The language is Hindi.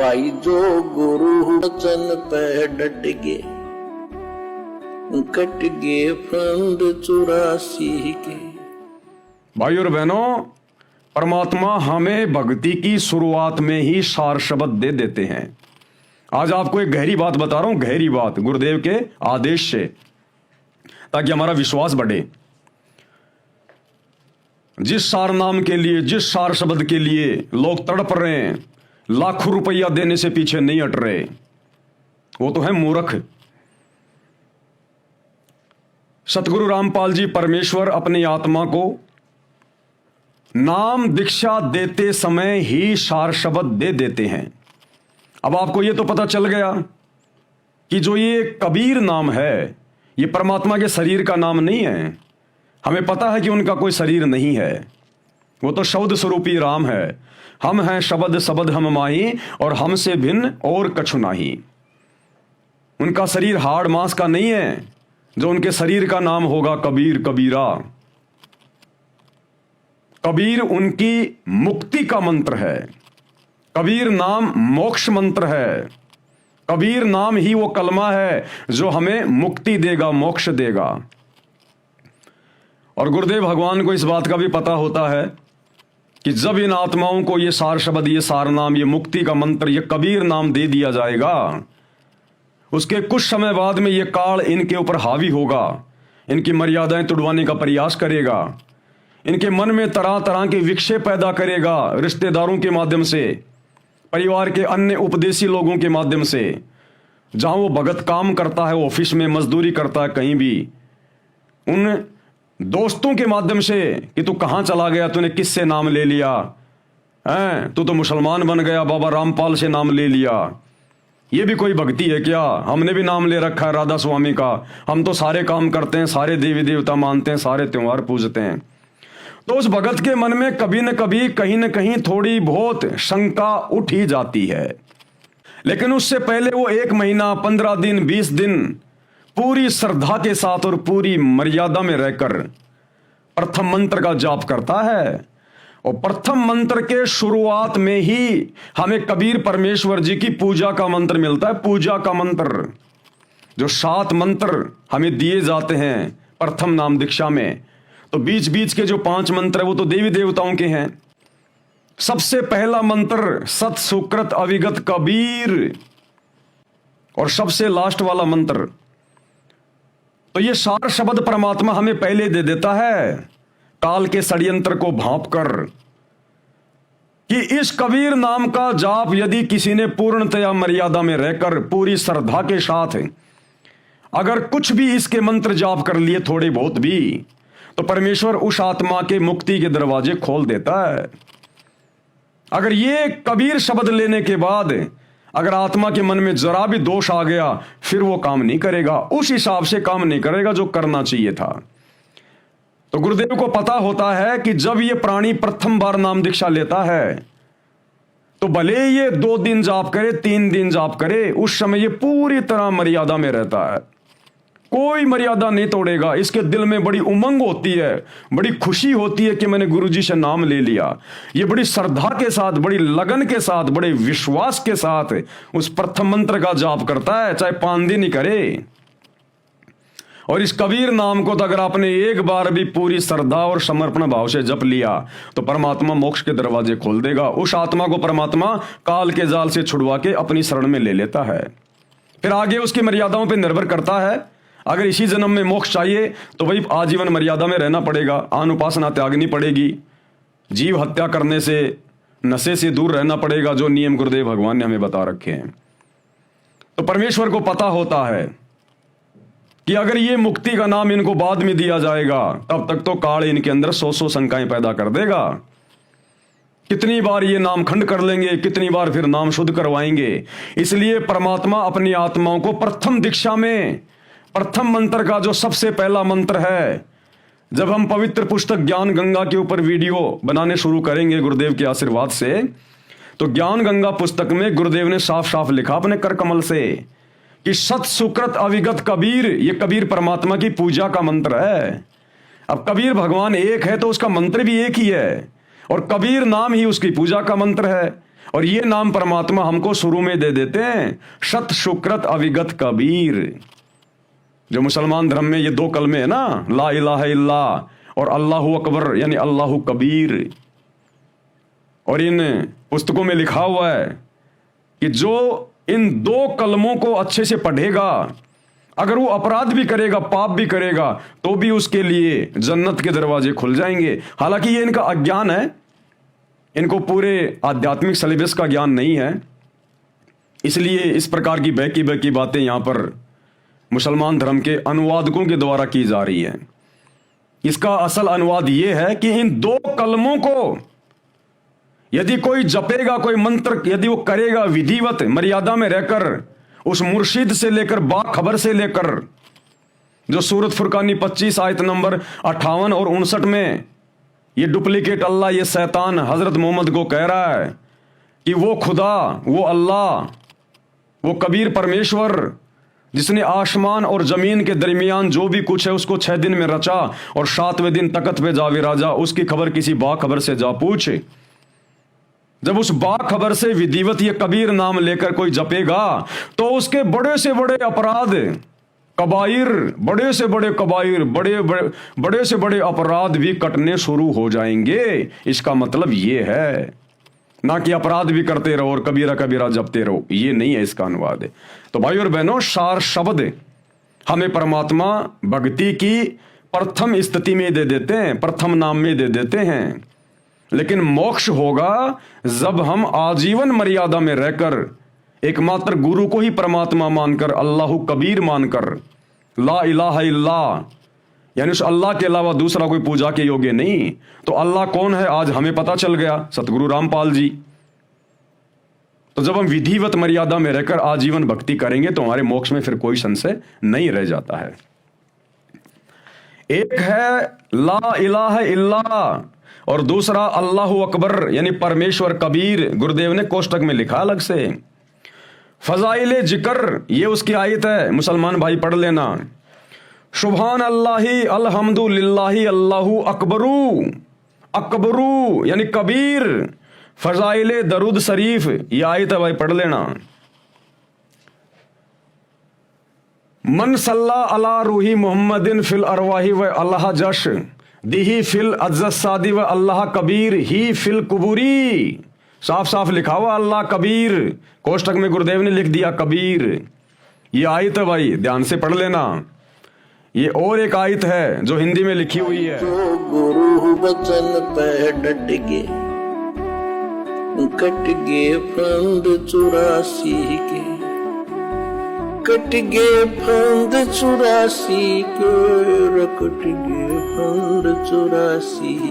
भाई जो गुरु वचन पे डट गए, कट गए फंद 84 के। भाई और बहनों, परमात्मा हमें भक्ति की शुरुआत में ही सार शब्द दे देते हैं। आज आपको एक गहरी बात बता रहा हूं, गहरी बात गुरुदेव के आदेश से, ताकि हमारा विश्वास बढ़े। जिस सार नाम के लिए, जिस सार शब्द के लिए लोग तड़प रहे हैं, लाखों रुपया देने से पीछे नहीं हट रहे, वो तो है मूर्ख। सतगुरु रामपाल जी परमेश्वर अपनी आत्मा को नाम दीक्षा देते समय ही सार शब्द दे देते हैं। अब आपको यह तो पता चल गया कि जो ये कबीर नाम है, ये परमात्मा के शरीर का नाम नहीं है। हमें पता है कि उनका कोई शरीर नहीं है, वो तो शब्द स्वरूपी राम है। हम हैं शब्द शब्द हम माही, और हमसे भिन्न और कछु नाही। उनका शरीर हाड़ मांस का नहीं है, जो उनके शरीर का नाम होगा कबीर, कबीरा। कबीर उनकी मुक्ति का मंत्र है। कबीर नाम मोक्ष मंत्र है। कबीर नाम ही वो कलमा है जो हमें मुक्ति देगा, मोक्ष देगा। और गुरुदेव भगवान को इस बात का भी पता होता है कि जब इन आत्माओं को ये सार शब्द, ये सार नाम, ये मुक्ति का मंत्र, ये कबीर नाम दे दिया जाएगा, उसके कुछ समय बाद में ये काल इनके ऊपर हावी होगा, इनकी मर्यादाएं तुड़वाने का प्रयास करेगा, इनके मन में तरह तरह के विक्षेप पैदा करेगा, रिश्तेदारों के माध्यम से, परिवार के अन्य उपदेशी लोगों के माध्यम से। जहां वो भगत काम करता है, ऑफिस में मजदूरी करता है, कहीं भी, उन दोस्तों के माध्यम से कि तू कहां चला गया, तूने किससे नाम ले लिया है, तू तो मुसलमान बन गया, बाबा रामपाल से नाम ले लिया। ये भी कोई भक्ति है क्या? हमने भी नाम ले रखा है राधा स्वामी का, हम तो सारे काम करते हैं, सारे देवी देवता मानते हैं, सारे त्योहार पूजते हैं। तो उस भगत के मन में कभी न कभी, कहीं न कहीं थोड़ी बहुत शंका उठ ही जाती है। लेकिन उससे पहले वो 1 महीना, 15 दिन, 20 दिन पूरी श्रद्धा के साथ और पूरी मर्यादा में रहकर प्रथम मंत्र का जाप करता है। और प्रथम मंत्र के शुरुआत में ही हमें कबीर परमेश्वर जी की पूजा का मंत्र मिलता है। पूजा का मंत्र, जो 7 मंत्र हमें दिए जाते हैं प्रथम नाम दीक्षा में, तो बीच बीच के जो 5 मंत्र है वो तो देवी देवताओं के हैं। सबसे पहला मंत्र सत सुकृत अविगत कबीर, और सबसे लास्ट वाला मंत्र, तो ये सार शब्द परमात्मा हमें पहले दे देता है, काल के षड्यंत्र को भांप कर, कि इस कबीर नाम का जाप यदि किसी ने पूर्णतया मर्यादा में रहकर पूरी श्रद्धा के साथ अगर कुछ भी इसके मंत्र जाप कर लिए, थोड़े बहुत भी, तो परमेश्वर उस आत्मा के मुक्ति के दरवाजे खोल देता है। अगर ये कबीर शब्द लेने के बाद अगर आत्मा के मन में जरा भी दोष आ गया, फिर वो काम नहीं करेगा, उस हिसाब से काम नहीं करेगा जो करना चाहिए था। तो गुरुदेव को पता होता है कि जब ये प्राणी प्रथम बार नाम दीक्षा लेता है, तो भले ये 2 दिन जाप करे, 3 दिन जाप करे, उस समय ये पूरी तरह मर्यादा में रहता है, कोई मर्यादा नहीं तोड़ेगा। इसके दिल में बड़ी उमंग होती है, बड़ी खुशी होती है कि मैंने गुरुजी से नाम ले लिया। ये बड़ी श्रद्धा के साथ, बड़ी लगन के साथ, बड़े विश्वास के साथ उस प्रथम मंत्र का जाप करता है, चाहे 5 दिन ही करे। और इस कबीर नाम को तो अगर आपने एक बार भी पूरी श्रद्धा और समर्पण भाव से जप लिया, तो परमात्मा मोक्ष के दरवाजे खोल देगा। उस आत्मा को परमात्मा काल के जाल से छुड़वा के अपनी शरण में ले लेता है। फिर आगे उसकी मर्यादाओं पर निर्भर करता है। अगर इसी जन्म में मोक्ष चाहिए तो भाई आजीवन मर्यादा में रहना पड़ेगा, आन उपासना त्यागनी पड़ेगी, जीव हत्या करने से, नशे से दूर रहना पड़ेगा, जो नियम गुरुदेव भगवान ने हमें बता रखे हैं। तो परमेश्वर को पता होता है कि अगर ये मुक्ति का नाम इनको बाद में दिया जाएगा, तब तक तो काल इनके अंदर 100 शंकाएं पैदा कर देगा। कितनी बार ये नाम खंड कर लेंगे, कितनी बार फिर नाम शुद्ध करवाएंगे। इसलिए परमात्मा अपनी आत्माओं को प्रथम दीक्षा में प्रथम मंत्र का जो सबसे पहला मंत्र है, जब हम पवित्र पुस्तक ज्ञान गंगा के ऊपर वीडियो बनाने शुरू करेंगे गुरुदेव के आशीर्वाद से, तो ज्ञान गंगा पुस्तक में गुरुदेव ने साफ साफ लिखा अपने कर कमल से कि सत सुकृत अविगत कबीर, ये कबीर परमात्मा की पूजा का मंत्र है। अब कबीर भगवान एक है तो उसका मंत्र भी एक ही है, और कबीर नाम ही उसकी पूजा का मंत्र है। और ये नाम परमात्मा हमको शुरू में दे देते हैं, शत शुक्रत अविगत कबीर। जो मुसलमान धर्म में ये दो कलमे है ना, ला इलाहा इल्ला और अल्लाहु अकबर यानी अल्लाहु कबीर। और इन पुस्तकों में लिखा हुआ है कि जो इन दो कलमों को अच्छे से पढ़ेगा, अगर वो अपराध भी करेगा, पाप भी करेगा, तो भी उसके लिए जन्नत के दरवाजे खुल जाएंगे। हालांकि ये इनका अज्ञान है, इनको पूरे आध्यात्मिक सिलेबस का ज्ञान नहीं है, इसलिए इस प्रकार की बहकी बातें यहां पर मुसलमान धर्म के अनुवादकों के द्वारा की जा रही है। इसका असल अनुवाद यह है कि इन दो कलमों को यदि कोई जपेगा, कोई मंत्र यदि वो करेगा विधिवत मर्यादा में रहकर, उस मुर्शिद से लेकर बाखबर से लेकर, जो सूरत फुरकानी 25 आयत नंबर 58 और 59 में ये डुप्लीकेट अल्लाह, ये शैतान हजरत मोहम्मद को कह रहा है कि वो खुदा, वो अल्लाह, वो कबीर परमेश्वर जिसने आसमान और जमीन के दरमियान जो भी कुछ है उसको 6 दिन में रचा और 7वें दिन तकत पे जावे राजा, उसकी खबर किसी बाखबर से जा पूछे। जब उस बाखबर से विधिवत ये कबीर नाम लेकर कोई जपेगा तो उसके बड़े से बड़े अपराध, कबाइर, बड़े से बड़े कबाइर, बड़े से बड़े अपराध भी कटने शुरू हो जाएंगे। इसका मतलब ये है, ना कि अपराध भी करते रहो और कबीरा कबीरा जपते रहो, ये नहीं है इसका अनुवाद। तो भाई और बहनों, सार शब्द हमें परमात्मा भक्ति की प्रथम स्थिति में दे देते हैं, प्रथम नाम में दे देते हैं, लेकिन मोक्ष होगा जब हम आजीवन मर्यादा में रहकर एकमात्र गुरु को ही परमात्मा मानकर, अल्लाहु कबीर मानकर, ला इलाहा इल्ला यानी उस अल्लाह के अलावा दूसरा कोई पूजा के योग्य नहीं। तो अल्लाह कौन है आज हमें पता चल गया, सतगुरु रामपाल जी। तो जब हम विधिवत मर्यादा में रहकर आजीवन भक्ति करेंगे तो हमारे मोक्ष में फिर कोई संशय नहीं रह जाता है। एक है ला इलाहा इल्ला और दूसरा अल्लाहु अकबर यानी परमेश्वर कबीर। गुरुदेव ने कोष्टक में लिखा अलग से, फजाइले जिक्र, ये उसकी आयत है, मुसलमान भाई पढ़ लेना। सुभान अल्लाही अल्हम्दुलिल्लाही अल्लाहु अकबरू, अकबरू यानी कबीर। फजाइले दरूद शरीफ, ये आयत है भाई, पढ़ लेना। मन सल्ला अला रूही मोहम्मदिन फिल अरवाही व अल्लाह जश दिही फिल अज्जसादी व अल्लाह कबीर ही फिल कुबूरी। साफ साफ लिखा हुआ अल्लाह कबीर, कोष्टक में गुरुदेव ने लिख दिया कबीर। ये आयत है भाई, ध्यान से पढ़ लेना। ये और एक आयत है जो हिंदी में लिखी हुई है, जो गुरु वचन पे डट के कट गए फंद 84 के, कट गए फंद 84 के, कट गए फंद 84।